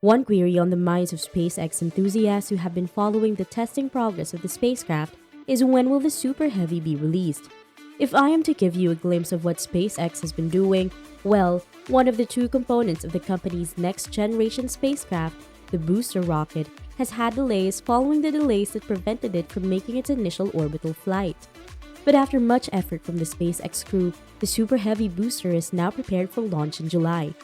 One query on the minds of SpaceX enthusiasts who have been following the testing progress of the spacecraft is when will the Super Heavy be released? If I am to give you a glimpse of what SpaceX has been doing, well, one of the two components of the company's next generation spacecraft, the booster rocket, has had delays following the delays that prevented it from making its initial orbital flight. But after much effort from the SpaceX crew, the Super Heavy booster is now prepared for launch in July.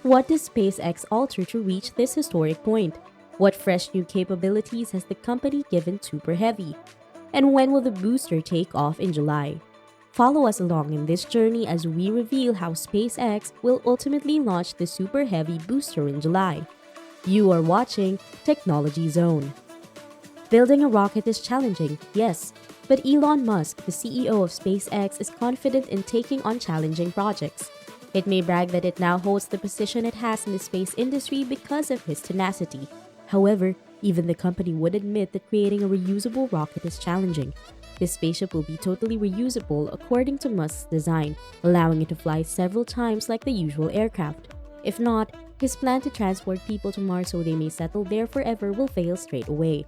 What does SpaceX alter to reach this historic point? What fresh new capabilities has the company given Super Heavy? And when will the booster take off in July? Follow us along in this journey as we reveal how SpaceX will ultimately launch the Super Heavy booster in July. You are watching Technology Zone. Building a rocket is challenging, yes, but Elon Musk, the CEO of SpaceX, is confident in taking on challenging projects. It may brag that it now holds the position it has in the space industry because of his tenacity. However, even the company would admit that creating a reusable rocket is challenging. This spaceship will be totally reusable according to Musk's design, allowing it to fly several times like the usual aircraft. If not, his plan to transport people to Mars so they may settle there forever will fail straight away.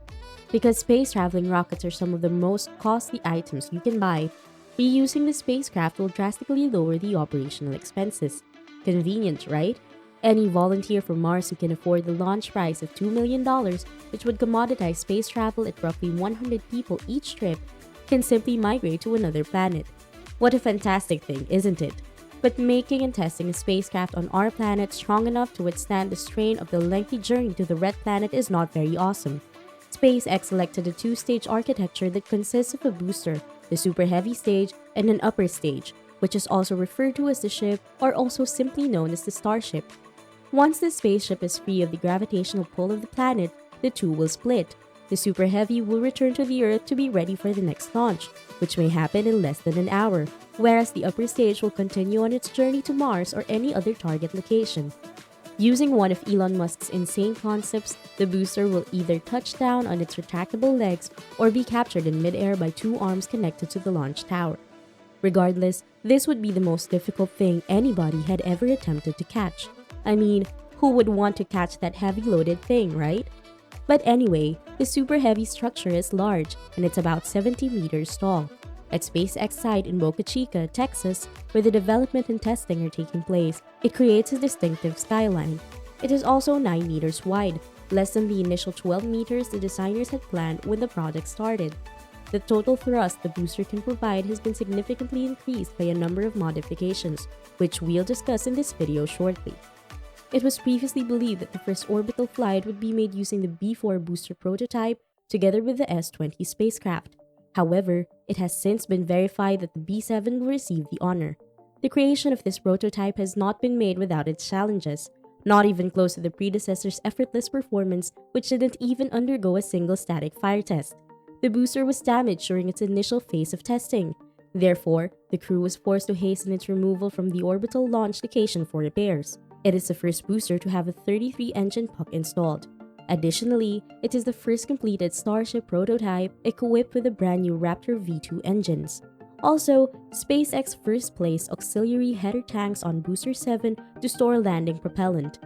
Because space-traveling rockets are some of the most costly items you can buy, reusing the spacecraft will drastically lower the operational expenses. Convenient, right? Any volunteer from Mars who can afford the launch price of $2 million, which would commoditize space travel at roughly 100 people each trip, can simply migrate to another planet. What a fantastic thing, isn't it? But making and testing a spacecraft on our planet strong enough to withstand the strain of the lengthy journey to the red planet is not very awesome. SpaceX selected a two-stage architecture that consists of a booster, the Super Heavy stage, and an upper stage, which is also referred to as the ship or also simply known as the Starship. Once the spaceship is free of the gravitational pull of the planet, the two will split. The Super Heavy will return to the Earth to be ready for the next launch, which may happen in less than an hour, whereas the upper stage will continue on its journey to Mars or any other target location. Using one of Elon Musk's insane concepts, the booster will either touch down on its retractable legs or be captured in midair by two arms connected to the launch tower. Regardless, this would be the most difficult thing anybody had ever attempted to catch. I mean, who would want to catch that heavy-loaded thing, right? But anyway, the Super Heavy structure is large and it's about 70 meters tall. At SpaceX site in Boca Chica, Texas, where the development and testing are taking place, it creates a distinctive skyline. It is also 9 meters wide, less than the initial 12 meters the designers had planned when the project started. The total thrust the booster can provide has been significantly increased by a number of modifications, which we'll discuss in this video shortly. It was previously believed that the first orbital flight would be made using the B-4 booster prototype together with the S-20 spacecraft. However, it has since been verified that the B-7 will receive the honor. The creation of this prototype has not been made without its challenges, not even close to the predecessor's effortless performance, which didn't even undergo a single static fire test. The booster was damaged during its initial phase of testing. Therefore, the crew was forced to hasten its removal from the orbital launch location for repairs. It is the first booster to have a 33-engine puck installed. Additionally, it is the first completed Starship prototype equipped with the brand new Raptor V2 engines. Also, SpaceX first placed auxiliary header tanks on Booster 7 to store landing propellant.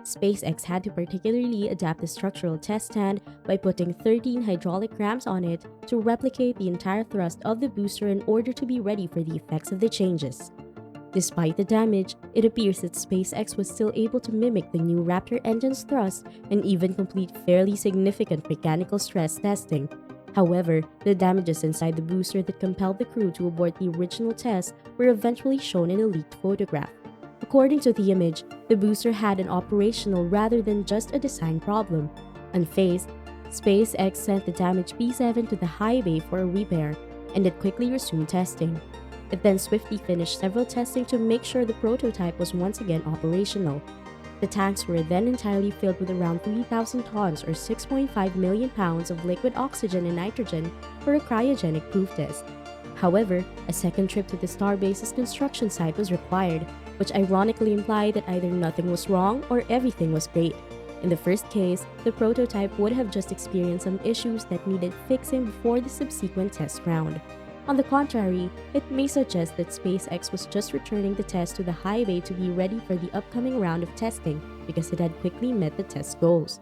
SpaceX had to particularly adapt the structural test stand by putting 13 hydraulic ramps on it to replicate the entire thrust of the booster in order to be ready for the effects of the changes. Despite the damage, it appears that SpaceX was still able to mimic the new Raptor engine's thrust and even complete fairly significant mechanical stress testing. However, the damages inside the booster that compelled the crew to abort the original test were eventually shown in a leaked photograph. According to the image, the booster had an operational rather than just a design problem. Unfazed, SpaceX sent the damaged B-7 to the high bay for a repair, and it quickly resumed testing. It then swiftly finished several testing to make sure the prototype was once again operational. The tanks were then entirely filled with around 3,000 tons or 6.5 million pounds of liquid oxygen and nitrogen for a cryogenic proof test. However, a second trip to the Starbase's construction site was required, which ironically implied that either nothing was wrong or everything was great. In the first case, the prototype would have just experienced some issues that needed fixing before the subsequent test round. On the contrary, it may suggest that SpaceX was just returning the test to the high bay to be ready for the upcoming round of testing, because it had quickly met the test goals.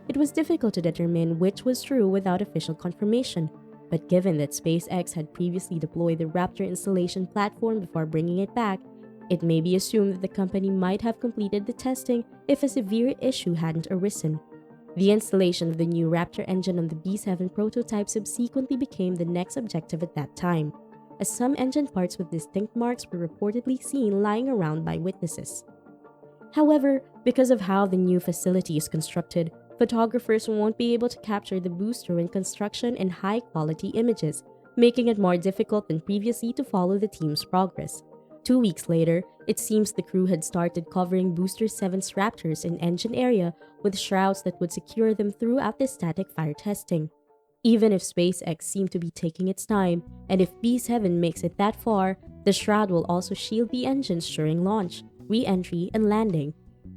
It was difficult to determine which was true without official confirmation, but given that SpaceX had previously deployed the Raptor installation platform before bringing it back, it may be assumed that the company might have completed the testing if a severe issue hadn't arisen. The installation of the new Raptor engine on the B7 prototype subsequently became the next objective at that time, as some engine parts with distinct marks were reportedly seen lying around by witnesses. However, because of how the new facility is constructed, photographers won't be able to capture the booster in construction and high-quality images, making it more difficult than previously to follow the team's progress. 2 weeks later, it seems the crew had started covering Booster 7's Raptors in engine area with shrouds that would secure them throughout the static fire testing. Even if SpaceX seemed to be taking its time, and if B7 makes it that far, the shroud will also shield the engines during launch, re-entry, and landing.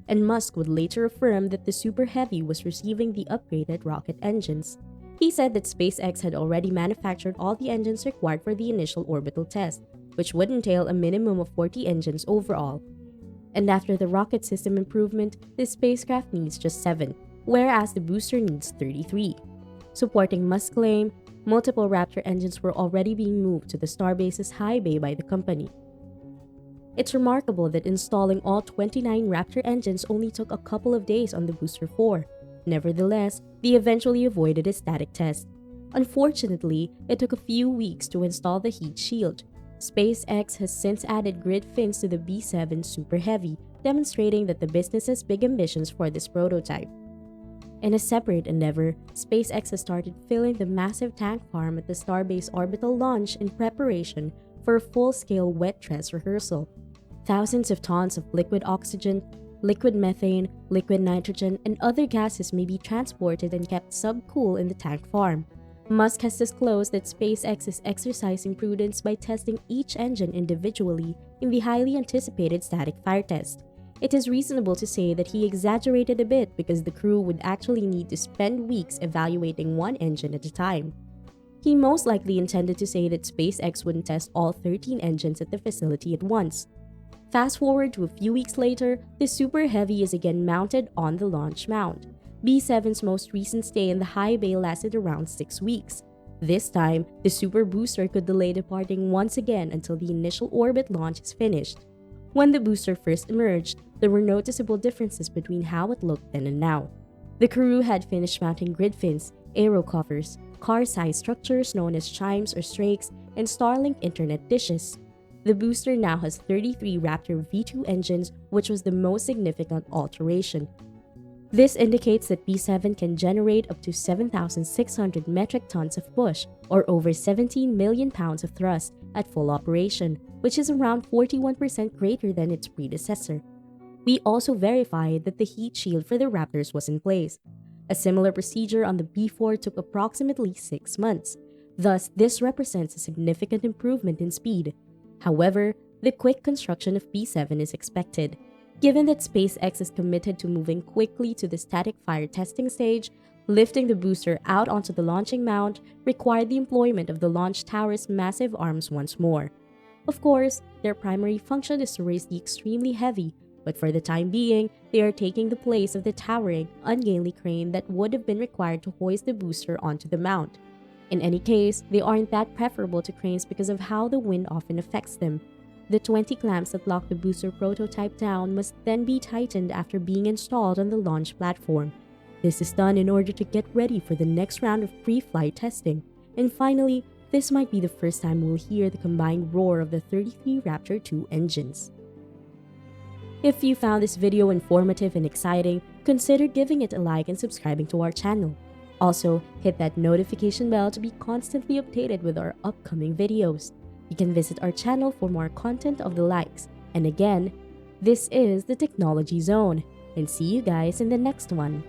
And Musk would later affirm that the Super Heavy was receiving the upgraded rocket engines. He said that SpaceX had already manufactured all the engines required for the initial orbital test, which would entail a minimum of 40 engines overall. And after the rocket system improvement, the spacecraft needs just 7, whereas the booster needs 33. Supporting Musk's claim, multiple Raptor engines were already being moved to the Starbase's high bay by the company. It's remarkable that installing all 29 Raptor engines only took a couple of days on the Booster 4. Nevertheless, they eventually avoided a static test. Unfortunately, it took a few weeks to install the heat shield. SpaceX has since added grid fins to the B7 Super Heavy, demonstrating that the business has big ambitions for this prototype. In a separate endeavor, SpaceX has started filling the massive tank farm at the Starbase orbital launch in preparation for a full-scale wet dress rehearsal. Thousands of tons of liquid oxygen, liquid methane, liquid nitrogen, and other gases may be transported and kept subcool in the tank farm. Musk has disclosed that SpaceX is exercising prudence by testing each engine individually in the highly anticipated static fire test. It is reasonable to say that he exaggerated a bit because the crew would actually need to spend weeks evaluating one engine at a time. He most likely intended to say that SpaceX wouldn't test all 13 engines at the facility at once. Fast forward to a few weeks later, the Super Heavy is again mounted on the launch mount. B7's most recent stay in the high bay lasted around 6 weeks. This time, the Super Booster could delay departing once again until the initial orbit launch is finished. When the booster first emerged, there were noticeable differences between how it looked then and now. The crew had finished mounting grid fins, aero covers, car-sized structures known as chimes or strakes, and Starlink internet dishes. The booster now has 33 Raptor V2 engines, which was the most significant alteration. This indicates that B7 can generate up to 7,600 metric tons of push, or over 17 million pounds of thrust, at full operation, which is around 41% greater than its predecessor. We also verified that the heat shield for the Raptors was in place. A similar procedure on the B4 took approximately 6 months. Thus, this represents a significant improvement in speed. However, the quick construction of B7 is expected. Given that SpaceX is committed to moving quickly to the static fire testing stage, lifting the booster out onto the launching mount required the employment of the launch tower's massive arms once more. Of course, their primary function is to raise the extremely heavy, but for the time being, they are taking the place of the towering, ungainly crane that would have been required to hoist the booster onto the mount. In any case, they aren't that preferable to cranes because of how the wind often affects them. The 20 clamps that lock the booster prototype down must then be tightened after being installed on the launch platform. This is done in order to get ready for the next round of pre-flight testing. And finally, this might be the first time we'll hear the combined roar of the 33 Raptor 2 engines. If you found this video informative and exciting, consider giving it a like and subscribing to our channel. Also, hit that notification bell to be constantly updated with our upcoming videos. You can visit our channel for more content of the likes. And again, this is the Technology Zone, and see you guys in the next one.